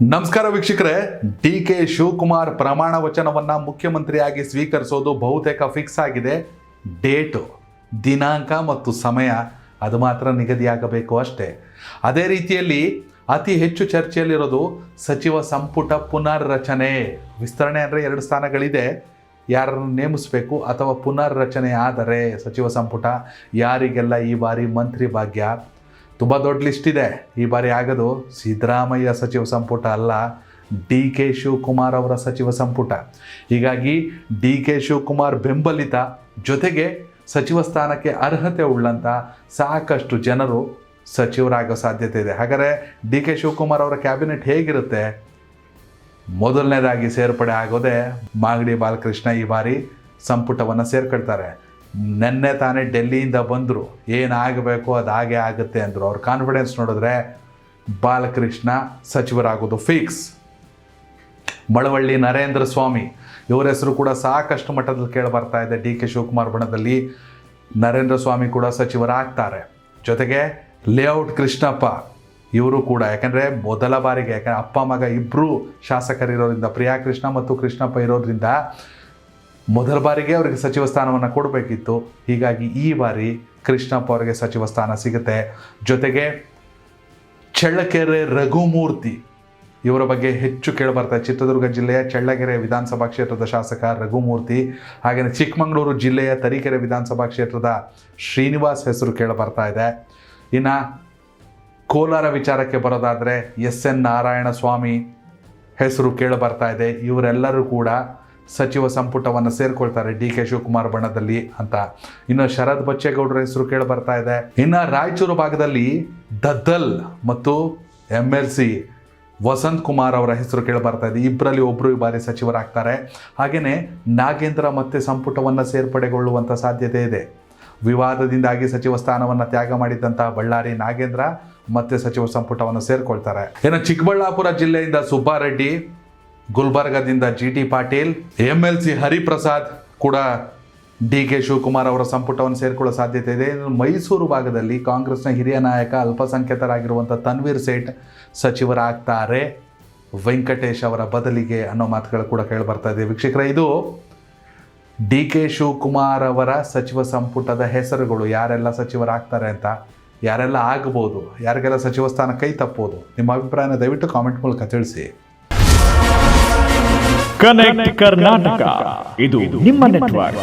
ನಮಸ್ಕಾರ ವೀಕ್ಷಕರೇ, ಡಿ.ಕೆ. ಶಿವಕುಮಾರ್ ಪ್ರಮಾಣ ವಚನವನ್ನ ಮುಖ್ಯಮಂತ್ರಿಯಾಗಿ ಸ್ವೀಕರಿಸೋದು ಬಹುತೇಕ ಫಿಕ್ಸ್ ಆಗಿದೆ. ಡೇಟು, ದಿನಾಂಕ ಮತ್ತು ಸಮಯ ಅದು ಮಾತ್ರ ನಿಗದಿಯಾಗಬೇಕು ಅಷ್ಟೇ. ಅದೇ ರೀತಿಯಲ್ಲಿ ಅತಿ ಹೆಚ್ಚು ಚರ್ಚೆಯಲ್ಲಿರೋದು ಸಚಿವ ಸಂಪುಟ ಪುನರ್ರಚನೆ. ವಿಸ್ತರಣೆ ಅಂದರೆ 2 ಸ್ಥಾನಗಳಿದೆ, ಯಾರನ್ನು ನೇಮಿಸಬೇಕು ಅಥವಾ ಪುನರ್ರಚನೆ ಆದರೆ ಸಚಿವ ಸಂಪುಟ ಯಾರಿಗೆಲ್ಲ ಈ ಬಾರಿ ಮಂತ್ರಿ ಭಾಗ್ಯ. ತುಂಬ ದೊಡ್ಡ ಲಿಸ್ಟ್ ಇದೆ. ಈ ಬಾರಿ ಆಗೋದು ಸಿದ್ದರಾಮಯ್ಯ ಸಚಿವ ಸಂಪುಟ ಅಲ್ಲ, ಡಿ.ಕೆ. ಶಿವಕುಮಾರ್ ಅವರ ಸಚಿವ ಸಂಪುಟ. ಹೀಗಾಗಿ ಡಿ.ಕೆ. ಶಿವಕುಮಾರ್ ಬೆಂಬಲಿತ ಜೊತೆಗೆ ಸಚಿವ ಸ್ಥಾನಕ್ಕೆ ಅರ್ಹತೆ ಉಳ್ಳಂಥ ಸಾಕಷ್ಟು ಜನರು ಸಚಿವರಾಗೋ ಸಾಧ್ಯತೆ ಇದೆ. ಹಾಗಾದರೆ ಡಿ.ಕೆ. ಶಿವಕುಮಾರ್ ಅವರ ಕ್ಯಾಬಿನೆಟ್ ಹೇಗಿರುತ್ತೆ? ಮೊದಲನೇದಾಗಿ ಸೇರ್ಪಡೆ ಆಗೋದೇ ಮಾಗಡಿ ಬಾಲಕೃಷ್ಣ ಈ ಬಾರಿ ಸಂಪುಟವನ್ನು ಸೇರ್ಕೊಳ್ತಾರೆ. ನೆನ್ನೆ ತಾನೇ ಡೆಲ್ಲಿಯಿಂದ ಬಂದರು, ಏನಾಗಬೇಕು ಅದು ಹಾಗೆ ಆಗುತ್ತೆ ಅಂದರು. ಅವ್ರ ಕಾನ್ಫಿಡೆನ್ಸ್ ನೋಡಿದ್ರೆ ಬಾಲಕೃಷ್ಣ ಸಚಿವರಾಗೋದು ಫಿಕ್ಸ್. ಮಳವಳ್ಳಿ ನರೇಂದ್ರ ಸ್ವಾಮಿ ಇವರ ಹೆಸರು ಕೂಡ ಸಾಕಷ್ಟು ಮಟ್ಟದಲ್ಲಿ ಕೇಳಿ ಬರ್ತಾ ಇದೆ. ಡಿ.ಕೆ. ಶಿವಕುಮಾರ್ ಬಣದಲ್ಲಿ ನರೇಂದ್ರ ಸ್ವಾಮಿ ಕೂಡ ಸಚಿವರಾಗ್ತಾರೆ. ಜೊತೆಗೆ ಲೇಔಟ್ ಕೃಷ್ಣಪ್ಪ ಇವರು ಕೂಡ, ಯಾಕಂದರೆ ಮೊದಲ ಬಾರಿಗೆ, ಯಾಕಂದರೆ ಅಪ್ಪ ಮಗ ಇಬ್ಬರು ಶಾಸಕರಿರೋದ್ರಿಂದ, ಪ್ರಿಯಾ ಕೃಷ್ಣ ಮತ್ತು ಕೃಷ್ಣಪ್ಪ ಇರೋದ್ರಿಂದ ಮೊದಲ ಬಾರಿಗೆ ಅವರಿಗೆ ಸಚಿವ ಸ್ಥಾನವನ್ನು ಕೊಡಬೇಕಿತ್ತು. ಹೀಗಾಗಿ ಈ ಬಾರಿ ಕೃಷ್ಣಪ್ಪ ಅವರಿಗೆ ಸಚಿವ ಸ್ಥಾನ ಸಿಗುತ್ತೆ. ಜೊತೆಗೆ ಚಳ್ಳಕೆರೆ ರಘುಮೂರ್ತಿ ಇವರ ಬಗ್ಗೆ ಹೆಚ್ಚು ಕೇಳಿಬರ್ತಾರೆ. ಚಿತ್ರದುರ್ಗ ಜಿಲ್ಲೆಯ ಚಳ್ಳಕೆರೆ ವಿಧಾನಸಭಾ ಕ್ಷೇತ್ರದ ಶಾಸಕ ರಘುಮೂರ್ತಿ, ಹಾಗೆಯೇ ಚಿಕ್ಕಮಗಳೂರು ಜಿಲ್ಲೆಯ ತರೀಕೆರೆ ವಿಧಾನಸಭಾ ಕ್ಷೇತ್ರದ ಶ್ರೀನಿವಾಸ್ ಹೆಸರು ಕೇಳಿಬರ್ತಾ ಇದೆ. ಇನ್ನು ಕೋಲಾರ ವಿಚಾರಕ್ಕೆ ಬರೋದಾದರೆ ಎಸ್.ಎನ್. ನಾರಾಯಣ ಸ್ವಾಮಿ ಹೆಸರು ಕೇಳಿಬರ್ತಾ ಇದೆ. ಇವರೆಲ್ಲರೂ ಕೂಡ ಸಚಿವ ಸಂಪುಟವನ್ನು ಸೇರ್ಕೊಳ್ತಾರೆ ಡಿ.ಕೆ. ಶಿವಕುಮಾರ್ ಬಣದಲ್ಲಿ ಅಂತ. ಇನ್ನು ಶರದ್ ಬಚ್ಚೇಗೌಡರ ಹೆಸರು ಕೇಳಿ ಬರ್ತಾ ಇದೆ. ಇನ್ನು ರಾಯಚೂರು ಭಾಗದಲ್ಲಿ ದದ್ದಲ್ ಮತ್ತು MLC ವಸಂತ್ ಕುಮಾರ್ ಅವರ ಹೆಸರು ಕೇಳಿ ಬರ್ತಾ ಇದೆ. ಇಬ್ಬರಲ್ಲಿ ಒಬ್ಬರು ಈ ಬಾರಿ ಸಚಿವರಾಗ್ತಾರೆ. ಹಾಗೆಯೇ ನಾಗೇಂದ್ರ ಮತ್ತೆ ಸಂಪುಟವನ್ನು ಸೇರ್ಪಡೆಗೊಳ್ಳುವಂಥ ಸಾಧ್ಯತೆ ಇದೆ. ವಿವಾದದಿಂದಾಗಿ ಸಚಿವ ಸ್ಥಾನವನ್ನು ತ್ಯಾಗ ಮಾಡಿದ್ದಂತಹ ಬಳ್ಳಾರಿ ನಾಗೇಂದ್ರ ಮತ್ತೆ ಸಚಿವ ಸಂಪುಟವನ್ನು ಸೇರ್ಕೊಳ್ತಾರೆ. ಇನ್ನು ಚಿಕ್ಕಬಳ್ಳಾಪುರ ಜಿಲ್ಲೆಯಿಂದ ಸುಬ್ಬಾರೆಡ್ಡಿ, ಗುಲ್ಬರ್ಗದಿಂದ G.T. ಪಾಟೀಲ್, MLC ಹರಿಪ್ರಸಾದ್ ಕೂಡ ಡಿ.ಕೆ. ಶಿವಕುಮಾರ್ ಅವರ ಸಂಪುಟವನ್ನು ಸೇರಿಕೊಳ್ಳೋ ಸಾಧ್ಯತೆ ಇದೆ. ಮೈಸೂರು ಭಾಗದಲ್ಲಿ ಕಾಂಗ್ರೆಸ್ನ ಹಿರಿಯ ನಾಯಕ ಅಲ್ಪಸಂಖ್ಯಾತರಾಗಿರುವಂಥ ತನ್ವೀರ್ ಸೇಠ್ ಸಚಿವರಾಗ್ತಾರೆ ವೆಂಕಟೇಶ್ ಅವರ ಬದಲಿಗೆ ಅನ್ನೋ ಮಾತುಗಳು ಕೂಡ ಕೇಳಿಬರ್ತಾ ಇದೆ. ವೀಕ್ಷಕರೇ, ಇದು ಡಿ.ಕೆ. ಶಿವಕುಮಾರ್ ಅವರ ಸಚಿವ ಸಂಪುಟದ ಹೆಸರುಗಳು, ಯಾರೆಲ್ಲ ಸಚಿವರಾಗ್ತಾರೆ ಅಂತ, ಯಾರೆಲ್ಲ ಆಗ್ಬೋದು, ಯಾರಿಗೆಲ್ಲ ಸಚಿವ ಸ್ಥಾನ ಕೈ ತಪ್ಪೋದು. ನಿಮ್ಮ ಅಭಿಪ್ರಾಯನ ದಯವಿಟ್ಟು ಕಾಮೆಂಟ್ ಮೂಲಕ ತಿಳಿಸಿ. ಕನೆಕ್ಟ್ ಕರ್ನಾಟಕ, ಇದು ನಿಮ್ಮ ನೆಟ್ವರ್ಕ್.